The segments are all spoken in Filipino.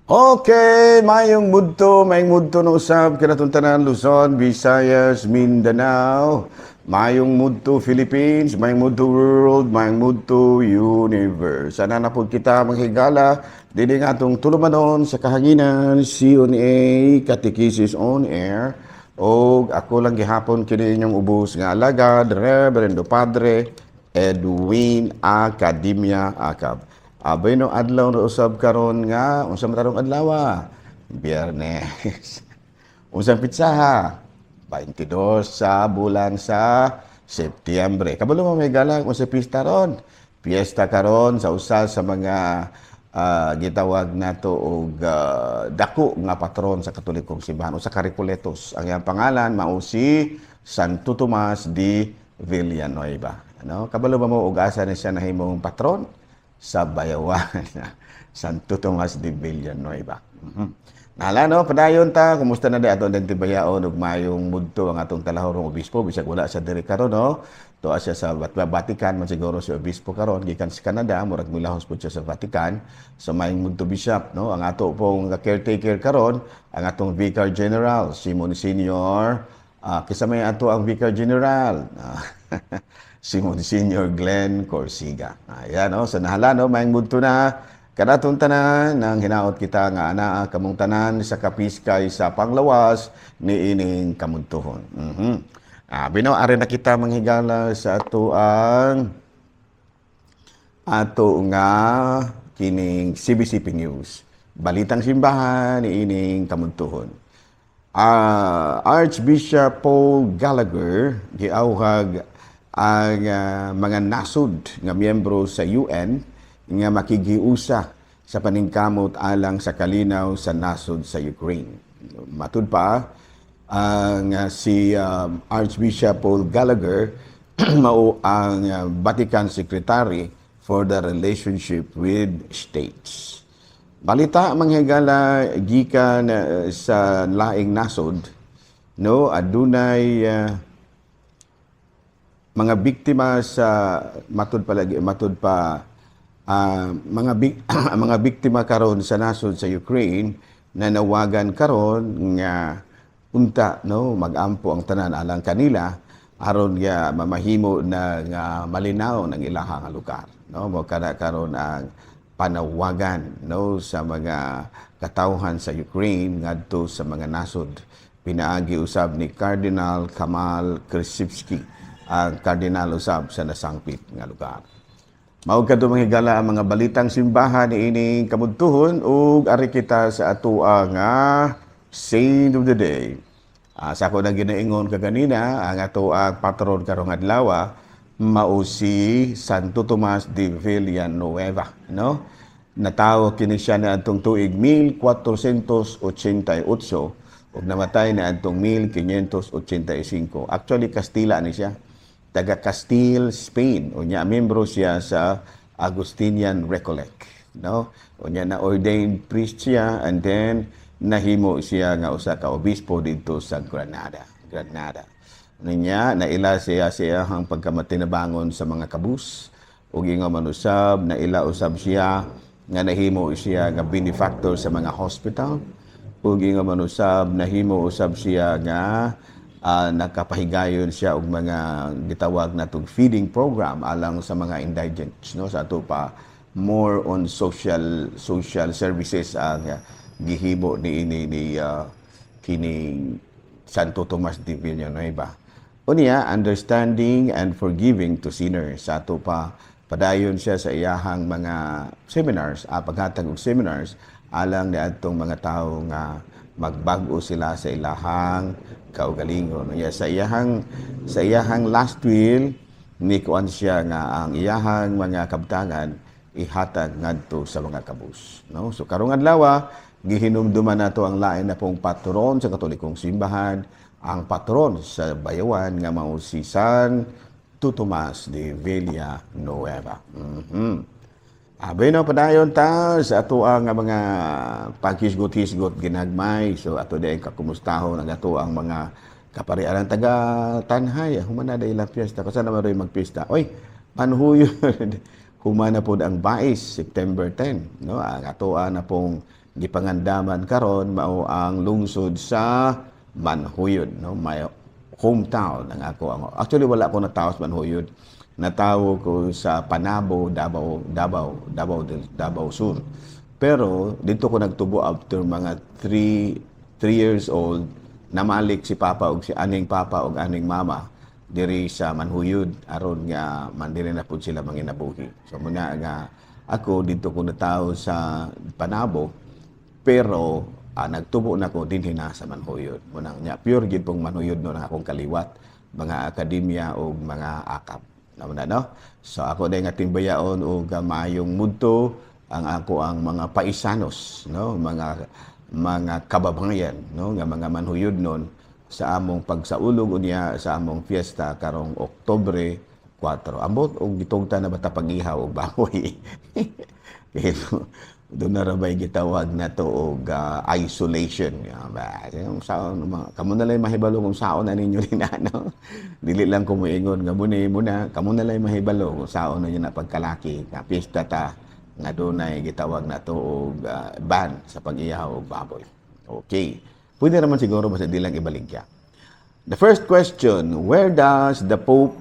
Okay, mayong mudto no usab kinatuntanan Luzon, Visayas, Mindanao. Mayong mudto Philippines, mayong mudto world, mayong mudto universe. Sana na po kita maghigala dili nga atong tulumanon sa kahanginan CONA Catechesis on Air. O ako lang gihapon kini inyong ubos nga alagad, Reverendo Padre Edwin Academia Acab. Abay no adlaw na usab karon nga unsa man tarong adlaw? Biyernes. Unsang pitsaha? 22 sa bulan sa Setyembre. Kabalo mo may galang unsa pista ron? Piyesta karon sa usa sa mga gitawag nato og dako nga patron sa Katolikong simbahan usa ka Recoletos. Ang iyang pangalan mao si Santo Tomas de Villanueva. Ano? Kabalo ba mo og asa ni siya nahimong patron? Sa Bayawan, Santo Tomas de Villanueva. Nala no, padayon ta, kumusta na di ato ang tibayaon ug mayong mudto ang atong talahorong obispo bisag wala sa diri karon no. Tuwa siya sa Vatican man siguro si obispo karon gikan sa Canada, murag milahos pud siya sa Vatican. So mayong mudto bishop no, ang ato pong caretaker karon, ang atong Vicar General si Monsignor kisa may ato ang Vicar General. Si Monsignor Glenn Corsiga. Ayan, no? So nahala, no? Mayang mudto na kanatong tanan nang hinaot kita nga anaa kamong tanan sa kapiskay sa panglawas ni ining kamuntuhon. Bino, ari na kita manghigala sa ato nga kining CBCP News. Balitang simbahan ni ining kamuntuhon. Archbishop Paul Gallagher giawhag ang mga nasud nga miyembro sa UN nga makigiusa sa paningkamot alang sa kalinaw sa nasud sa Ukraine. Matud pa ang si Archbishop Paul Gallagher mao ang Vatican Secretary for the Relationship with States. Balita manghigala gikan sa laing nasod no adunay mga biktima sa mga biktima karon sa nasod sa Ukraine na nawagan karon nga unta no magampo ang tanan alang kanila aron nga mamahimo na nga malinaw ng ilahang lugar no mo kada karon ang panawagan no sa mga katawhan sa Ukraine ngadto sa mga nasod pinaagi usab ni Cardinal Kamal Krasivsky ang kardinal usab sa nasangpit nga lugar. Mao kadto manghigala ang mga balitang simbahan niining kamudtuhon ug ari kita sa atoa nga Saint of the Day. Sa ako nang ginaingon kaganina ang atoa patron karong adlaw mao si Santo Tomas de Villanueva, no? Natawo kini siya na adtong tuig 1488 ug namatay na adtong 1585. Actually Kastila ni siya. Taga Castile, Spain. Unya membro siya sa Augustinian Recollect, no? Unya na ordained priest siya and then nahimo siya nga usa ka obispo dito sa Granada. Unya naila siya ang pagkamatinabangon sa mga kabus ug ingon man usab naila usab siya nga nahimo siya nga benefactor sa mga hospital ug ingon man usab nahimo usab siya nga nakapahigayon siya og mga gitawag natong feeding program alang sa mga indigents no sa ato pa more on social services ang gihimo ni kini Santo Tomas de Villanueva. Unya understanding and forgiving to sinners sa ato pa padayon siya sa iyahang mga seminars paghatag og seminars alang ni adtong mga tawo nga magbag-o sila sa ilahang kaugalingon. Sa iyahang last will ni kuan siya nga ang iyahang mga kabtangan ihatag ngadto sa mga kabus. No? So karong adlaw gihinumduman nato ang lain na pong patron sa Katolikong simbahan, ang patron sa Bayawan nga mao si Santo Tomas de Villanueva. Abay no padayon ta sa ato ang mga paghisgot-hisgot ginagmay. So ato day kakumustahon ang ato ang mga kaparian taga Tanhay. Humana day ilang piyesta. Kasi naman rin magpista. Oy, panhuyo. humana pod ang bais September 10, no? Ang atoa na pong gipangandaman karon mao ang lungsod sa Manhuyod, no? My hometown ang ako. Actually wala ko natawo sa Manhuyod. Natawo ko sa Panabo, Davao Sur. Pero dito ko nagtubo after mga 3 years old, namalik si papa og si aning papa og aning mama diri sa Manhuyod aron nga mandiri na pud sila manginabuhi. So muna nga ako dito ko natawo sa Panabo, pero nagtubo na ko dinhi na sa Manhuyod. Muna nya pure gid pong Manhuyod no na akong kaliwat, mga akademya o mga akap. No? So ako day nga timbayaon og maayong mudto ang ako ang mga paisanos, no? Mga kababayan, no? Nga mga Manhuyod nun sa among pagsaulog unya sa among fiesta karong Oktubre 4. Ambot og gitungta na bata pag-ihaw og baboy. Doon na rabay gitawag na to og isolation. Kamo na lang mahibalo kung saon na ninyo rin ano. Dili lang ko moingon nga muna kamo na lang mahibalo kung saon na na pagkalaki nga pista ta nga dunay gitawag na to og ban sa pag-ihaw og baboy. Okay. Pwede naman siguro basta di lang ibaligya. The first question, where does the Pope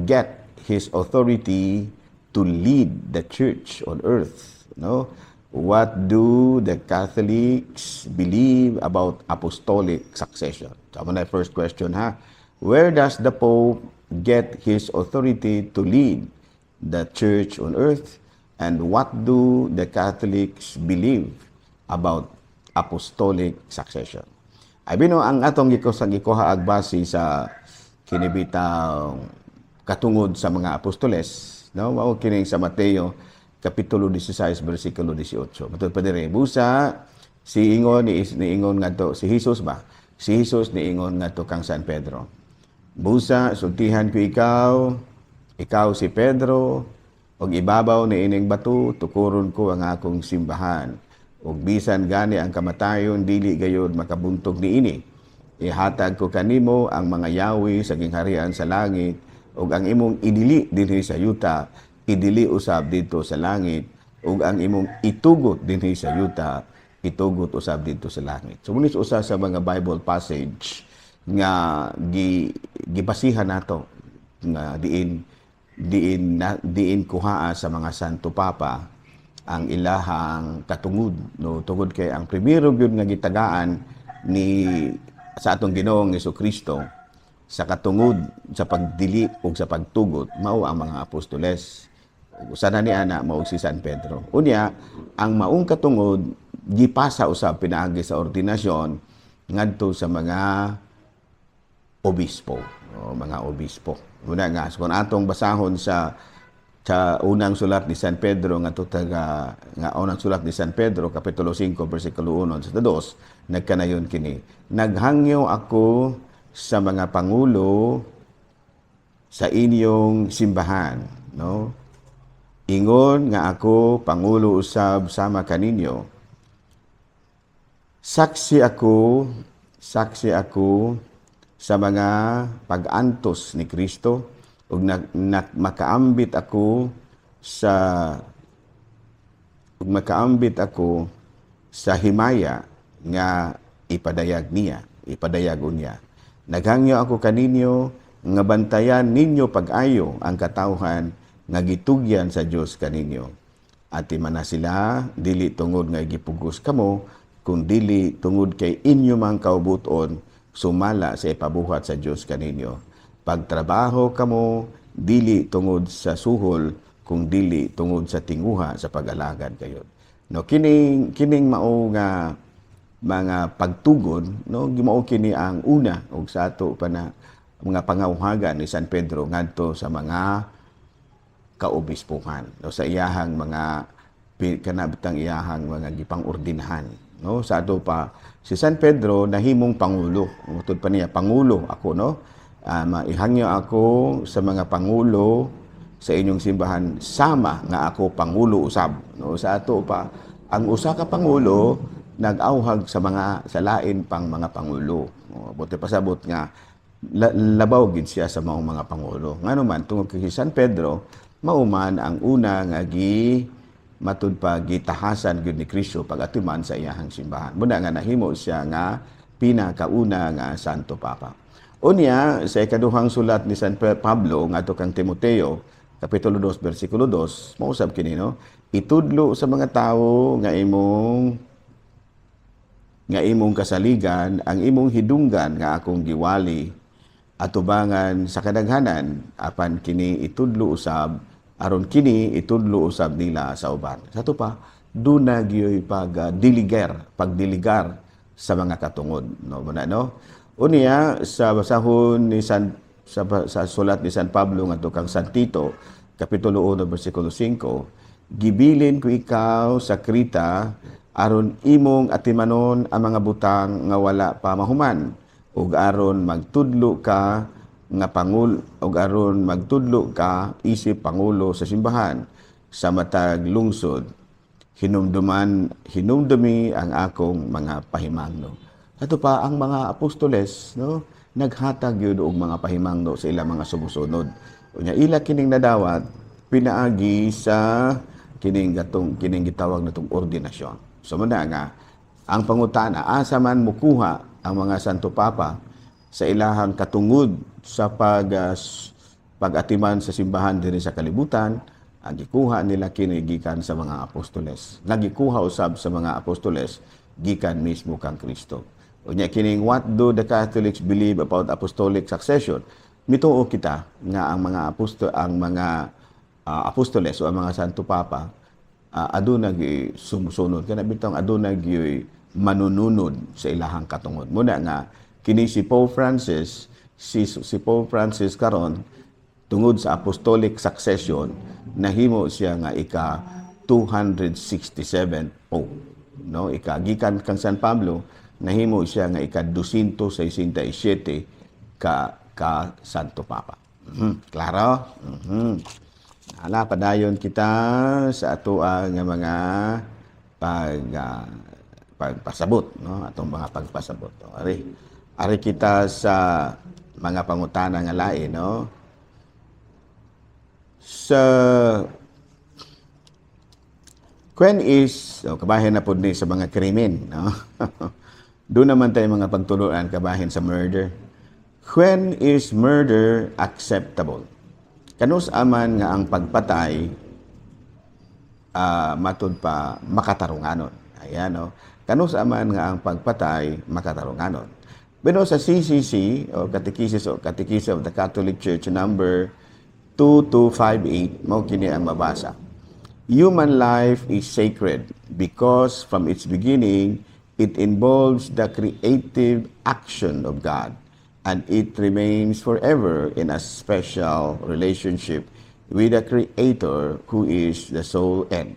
get his authority to lead the church on earth? No? What do the Catholics believe about apostolic succession? So, na first question ha. Where does the Pope get his authority to lead the church on earth? And what do the Catholics believe about apostolic succession? Ay bino ang atong gikuha ag base sa kinibitang katungod sa mga apostoles, no? Mao kini sa Mateo Kapitulo 16, versikulo 18. Matod pa dire, busa, si ingon nga to, si Jesus ba? Si Jesus ni ingon nga to kang San Pedro. Busa, sultihan ko ikaw si Pedro, og ibabaw ni ining bato, tukuron ko ang akong simbahan. Og bisan gani ang kamatayon, dili gayod makabuntog ni ini. Ihatag ko kanimo ang mga yawi sa gingharian sa langit, og ang imong idili dinhi sa yuta, idili usab dito sa langit, ug ang imong itugot dinhi sa yuta, itugot usab dito sa langit. So munis usa sa mga Bible passage nga gibasihan nato nga diin kuhaa sa mga Santo Papa ang ilahang katungod, no? Tungod kay ang primero gyud nga gitagaan ni sa atong Ginoong Jesucristo sa katungod sa pagdili ug sa pagtugot mao ang mga apostoles. Usa na ni ana mao si San Pedro. Unya ang maong katungod gipasa usab pinaagi sa ordinasyon ngadto sa mga obispo, o mga obispo. Una nga kung atong basahon sa unang sulat ni San Pedro nga unang sulat ni San Pedro kapitulo 5 bersikulo 1 sa 2 nagkanayon kini, naghangyo ako sa mga pangulo sa inyong simbahan, no? Ingon nga ako pangulo usab sama kaninyo. Saksi ako sa mga pag-antos ni Kristo ug makaambit ako sa himaya nga ipadayag unya. Naghangyo ako kaninyo nga bantayan ninyo pag-ayo ang katawhan nga gitugyan sa Dios kaninyo. Ati man na sila dili tungod nga gipugos kamo, kung dili tungod kay inyo mang kaubuton sumala sa ipabuhat sa Dios kaninyo. Pagtrabaho kamo dili tungod sa suhol, kung dili tungod sa tinguha sa pag-alagad kayo. No, kining mao nga mga pagtugon, no, gimao kini ang una og sa ato pa na mga pangawhagan ni San Pedro ngadto sa mga kaobispuhan, no, sa iyahang mga kanabitang iyahang mga gipang-ordinahan, no. Sa ato pa si San Pedro nahimong pangulo, utod pa niya pangulo ako, no. Maihangyo ako sa mga pangulo sa inyong simbahan sama nga ako pangulo usab, no. Sa ato pa ang usa ka pangulo nag-awhag sa lain pang mga pangulo. Buti pasabot nga labaw gid siya sa mga pangulo. Ngano man tungod kay San Pedro mauman ang una nga matud pa gitahasan gyud ni Kristo pag-atuman sa iyahang simbahan. Muna nga nahimo siya nga pinakauna nga Santo Papa. Unya sa ikaduhang sulat ni San Pablo ngadto kang Timoteo kapitulo 2 bersikulo 2 mausab kini no, itudlo sa mga tawo nga imong kasaligan ang imong hidunggan nga akong giwali atubangan sa kadaghanan apan kini itudlo usab aron kini itudlo usab nila sa uban. Sa to pa duna gyoy pagdiligar sa mga katungod no muna no. Unya sa basahon ni sa sulat ni San Pablo ngadto kang San Tito kapitulo 1 bersikulo 5, gibilin ko ikaw sa Krita aron imong atimanon ang mga butang nga wala pa mahuman ug aron magtudlo ka isip pangulo sa simbahan sa matag lungsod hinumdumi ang akong mga pahimangno. Ato pa ang mga apostoles no naghatag gyud og mga pahimangno sa ilang mga sumusunod. Unya ila kining nadawat pinaagi sa kining gitawag natong ordinasyon. So muna nga ang pangutana asa man mukuha ang mga Santo Papa sa ilahang katungod sa pag-atiman sa simbahan diri sa kalibutan, ang gikuha nila kini gikan sa mga apostoles. Nagikuha usab sa mga apostoles gikan mismo kang Kristo. Unya kining what do the Catholics believe about apostolic succession? Mituo kita nga ang mga apostoles o ang mga Santo Papa aduna gi sumusunod kana bitong aduna gi manununod sa ilahang katungod. Muna nga kini si Pope Francis karon tungod sa apostolic succession nahimo siya nga ika 267 Pope no gikan kang San Pablo nahimo siya nga ika 267 ka Santo Papa. Klaro? Ala padayon kita sa atoa nga mga pagpasabot no atong mga pagpasabot. Ari kita sa mga pangutana nga lain no. When is kabahin na pud ni sa mga krimen no. Doon naman tayo mga pagtuluan kabahin sa murder. When is murder acceptable? Kanus aman nga ang pagpatay matud pa makatarunganon. Ayan no. Kanus aman nga ang pagpatay makatarunganon. Pero sa CCC o Catechism of the Catholic Church number 2258 mao kini ang mabasa. Human life is sacred because from its beginning it involves the creative action of God and it remains forever in a special relationship with the Creator who is the sole end.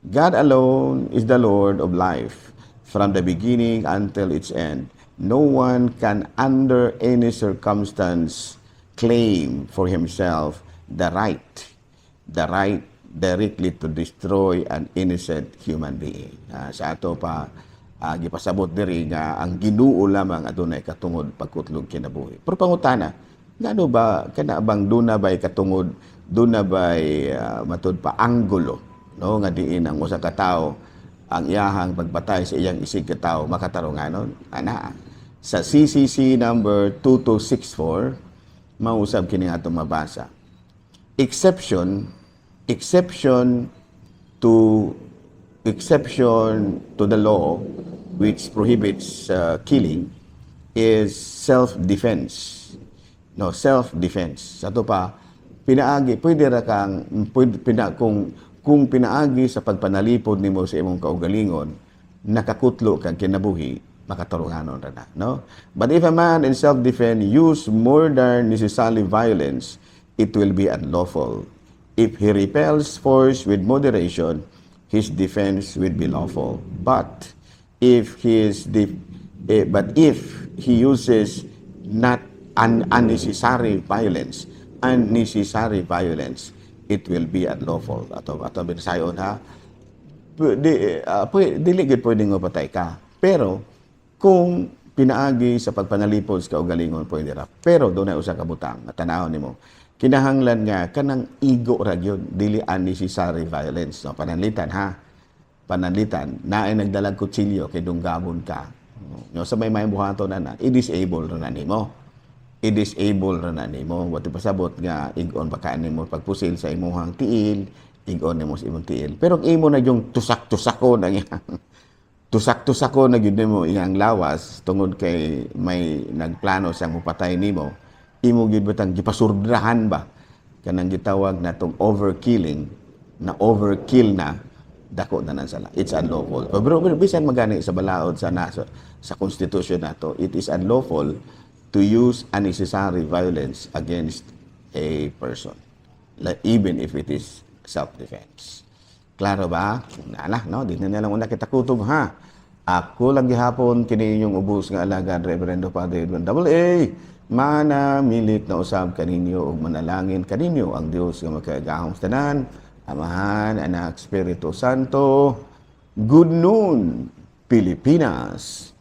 God alone is the Lord of life from the beginning until its end. No one can under any circumstance claim for himself the right directly to destroy an innocent human being. Sa ato pa gipasabot diri nga ang Ginoo lamang adunay katungod pagkutlog kinabuhi. Pero pangutana, ngano ba kana bang duna bay katungod, duna bay matud pa anggulo no nga diin ang usa ka tawo ang iyahang pagpatay sa iyang isig ka tawo makatarunganon? Ana sa CCC number 2264 mausab kini atong mabasa. Exception to the law which prohibits killing is self-defense. No, self-defense. Sa to pa, pinaagi, pwede ra kang, kung pinaagi sa pagpanalipod nimo sa imong kaugalingon, nakakutlo kang kinabuhi, makatarunganon ra na. No? But if a man in self-defense use more than necessary violence, it will be unlawful. If he repels force with moderation, his defense will be lawful. But if he uses not unnecessary violence, it will be unlawful. Ato binasayon ha. Dili gid pwedeng mapatay ka. Pero kung pinaagi sa pagpanalipod sa kaugalingon pwede ra. Pero doon ay usa ka butang. Tanaw nimo. kinahanglan nga kanang igo ra gyud dili unnecessary violence, no? Pananlitan ha, pananlitan naay nagdalag kutsilyo kay dunggamon ka, no? Sa may buhaton na i-disable ra na nimo, i-disable ra na nimo, wati pasabot nga igon pa ka nimo pagpusil sa imong tiil, igon nimo sa imong tiil, pero ang imo na yung tusak-tusako na nga tusak-tusako na gyud nimo iyang lawas tungod kay may nagplano siyang mupatay nimo, imo gyud batang gipasurdrahan ba kanang gitawag natong overkilling, na overkill na dako na nan sala, it's unlawful. Pero bisan magani sa balaod sa sa constitution nato, it is unlawful to use unnecessary violence against a person, like, even if it is self-defense. Klaro ba? Nala, no? Di na lang una kita kutob, ha? Ako lang gihapon kini inyong ubos nga alagad, Reverendo Padre Edwin AA, mana milit na usab kaninyo ug manalangin kaninyo ang Dios nga makagahom sa tanan, Amahan, Anak, Espiritu Santo. Good noon, Pilipinas.